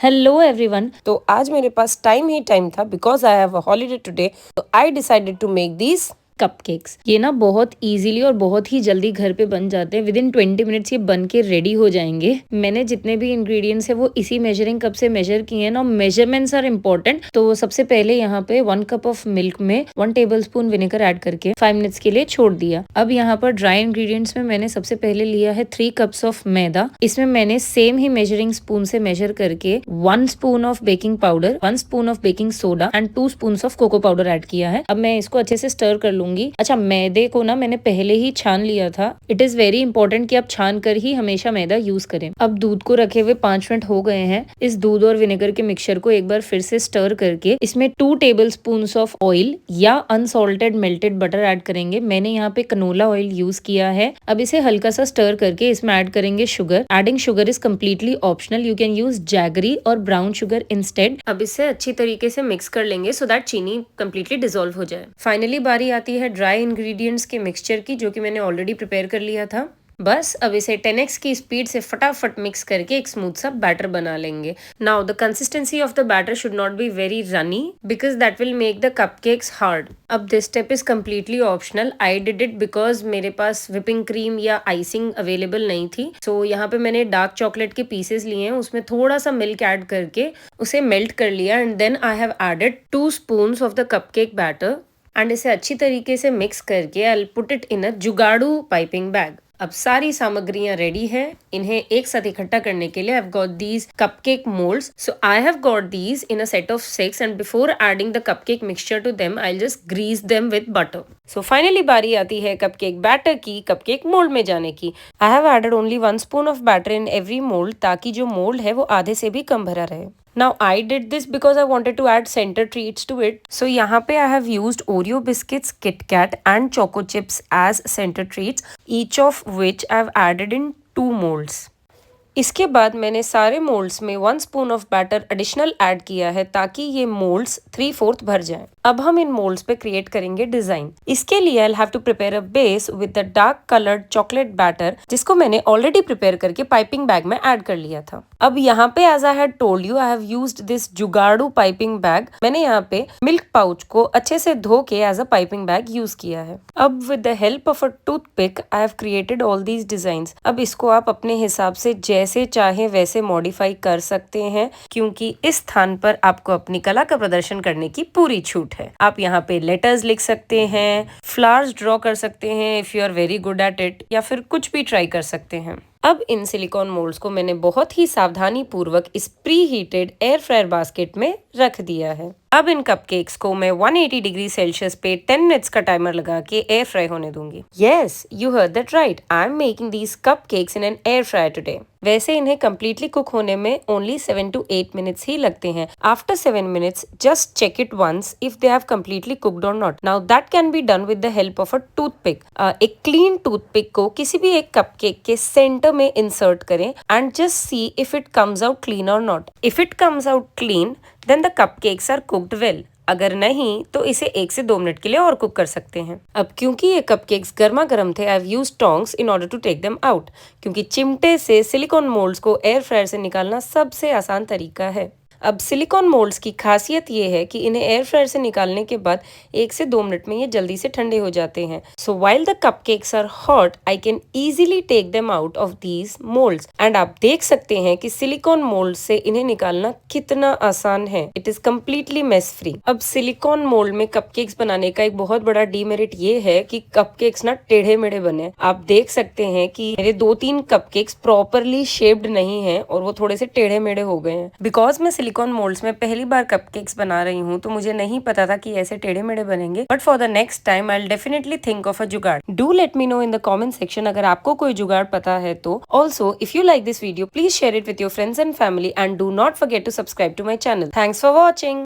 Hello everyone. तो आज मेरे पास टाइम ही टाइम था because I have a holiday today, तो I decided to make these cupcakes ये ना बहुत इजीली और बहुत ही जल्दी घर पे बन जाते हैं। विदिन 20 मिनट्स ये बन के रेडी हो जाएंगे। मैंने जितने भी इंग्रेडिएंट्स है वो इसी मेजरिंग कप से मेजर किए हैं ना। Measurements are important. तो सबसे पहले यहाँ पे 1 कप ऑफ मिल्क में 1 टेबलस्पून विनेगर ऐड करके 5 मिनट्स के लिए छोड़ दिया। अब यहाँ पर ड्राई इंग्रेडिएंट्स में मैंने सबसे पहले लिया है 3 कप्स ऑफ मैदा। इसमें मैंने सेम ही मेजरिंग स्पून से मेजर करके 1 spoon of baking powder, 1 spoon of baking soda and 2 spoon of cocoa powder add किया है। अब मैं इसको अच्छे से स्टर कर लूंगी। अच्छा, मैदे को ना मैंने पहले ही छान लिया था। इट इज वेरी इंपॉर्टेंट कि आप छान कर ही हमेशा मैदा यूज करें। अब दूध को रखे हुए 5 मिनट हो गए हैं। इस दूध और विनेगर के मिक्सचर को एक बार फिर से स्टर करके इसमें 2 टेबल स्पून ऑफ ऑयल या अनसॉल्टेड मेल्टेड बटर ऐड करेंगे। मैंने यहाँ पे कनोला ऑयल यूज किया है। अब इसे हल्का सा स्टर करके इसमें ऐड करेंगे sugar. Adding sugar is completely optional. You can use jaggery और ब्राउन शुगर इंस्टेड। अब इसे अच्छी तरीके से मिक्स कर लेंगे सो दैट चीनी कम्प्लीटली डिसॉल्व हो जाए। फाइनली बारी आती है ड्राई इंग्रेडिएंट्स के मिक्सचर की, जो कि मैंने ऑलरेडी प्रिपेयर कर लिया था। बस अब इसे 10x की स्पीड से फटाफट मिक्स करके एक स्मूथ सा बैटर बना लेंगे। Now the consistency of the batter should not be very runny because that will make the cupcakes hard. अब this step is completely optional. I did it because मेरे पास विपिंग क्रीम या icing available नहीं थी। सो यहाँ पे मैंने dark chocolate के पीसेस लिए हैं, उसमें थोड़ा सा मिल्क ऐड करके उसे मेल्ट कर लिया and then I have added 2 spoons of the cupcake batter and इसे अच्छी तरीके से मिक्स करके I will put it in a जुगाड़ू पाइपिंग बैग। अब सारी सामग्रियां रेडी है। इन्हें एक साथ इकट्ठा करने के लिए I have got these cupcake moulds. So I have got these in a set of 6 and before adding the cupcake mixture to them I just grease them with butter. So finally बारी आती है cupcake batter की cupcake mould में जाने की। I have added only 1 spoon of batter in every mould ताकि जो mould है वो आधे से भी कम भरा रहे। Now I did this because I wanted to add center treats to it. So यहाँ पे I have used Oreo biscuits, Kit Kat and Choco Chips as center treats, each of which I have added in 2 molds. इसके बाद मैंने सारे moulds में 1 spoon of batter additional add किया है ताकि ये मोल्ड्स 3/4 भर जाएं। अब हम इन मोल्ड्स पे क्रिएट करेंगे डिजाइन। इसके लिए I have to prepare a base with the dark coloured chocolate batter, जिसको मैंने ऑलरेडी प्रिपेयर करके पाइपिंग बैग में ऐड कर लिया था। अब यहाँ पे as I had told you I have used this जुगाड़ू पाइपिंग बैग। मैंने यहाँ पे मिल्क पाउच को अच्छे से धो के as a piping bag use किया है। अब with the help of a toothpick I have created all these designs. अब इसको आप अपने हिसाब से जैसे चाहे वैसे मॉडिफाई कर सकते हैं, क्योंकि इस स्थान पर आपको अपनी कला का प्रदर्शन करने की पूरी छूट है। आप यहाँ पे लेटर्स लिख सकते हैं, फ्लावर्स ड्रॉ कर सकते हैं if you are very good at it, या फिर कुछ भी ट्राई कर सकते हैं। अब इन सिलिकॉन मोल्ड्स को मैंने बहुत ही सावधानी पूर्वक इस pre heated air fryer basket में रख दिया है। अब इन कपकेक्स को मैं 180 डिग्री सेल्सियस पे 10 मिनट्स का टाइमर लगा के एयर फ्राई होने दूंगी। Yes, you heard that right, I am making these cupcakes in an air fryer today. वैसे इन्हें कम्प्लीटली कुक होने में ओनली 7 to 8 मिनट्स ही लगते हैं। After 7 minutes just check it once if they have completely cooked और not. Now that can be done with the help of a toothpick. एक clean toothpick को किसी भी एक कपकेक के सेंटर में इंसर्ट करें and just see if it comes out clean और not. If it comes out clean then the cupcakes are cooked well. अगर नहीं तो इसे 1 से 2 मिनट के लिए और कुक कर सकते हैं। अब क्योंकि ये कपकेक्स गर्मा गर्म थे, I have used tongs in order to take them out, क्योंकि चिमटे से सिलिकॉन मोल्ड्स को एयर फ्रायर से निकालना सबसे आसान तरीका है। अब सिलिकॉन मोल्ड्स की खासियत ये है कि इन्हें एयर फ्रायर से निकालने के बाद 1 से 2 मिनट में ये जल्दी से ठंडे हो जाते हैं। So while the cupcakes are hot I can easily take them out of these moulds. And आप देख सकते हैं कि सिलिकॉन मोल्ड से इन्हें निकालना कितना आसान है। It is completely mess free. अब सिलिकॉन मोल्ड में कपकेक्स बनाने का एक बहुत बड़ा डीमेरिट ये है कि कपकेक्स ना टेढ़े मेढ़े बने। आप देख सकते हैं कि मेरे 2-3 कपकेक्स प्रॉपरली शेप्ड नहीं है और वो थोड़े से टेढ़े मेढ़े हो गए हैं। बिकॉज मैं सिलिकॉन मोल्ड्स में पहली बार कपकेक्स बना रही हूँ तो मुझे नहीं पता था कि ऐसे टेढ़े मेढ़े बनेंगे। But for the next time I will definitely think of a jugaad. Do let me know in the comment section अगर आपको कोई जुगाड़ पता है तो। Also if you like this video please share it with your friends and family and do not forget to subscribe to my channel. Thanks for watching.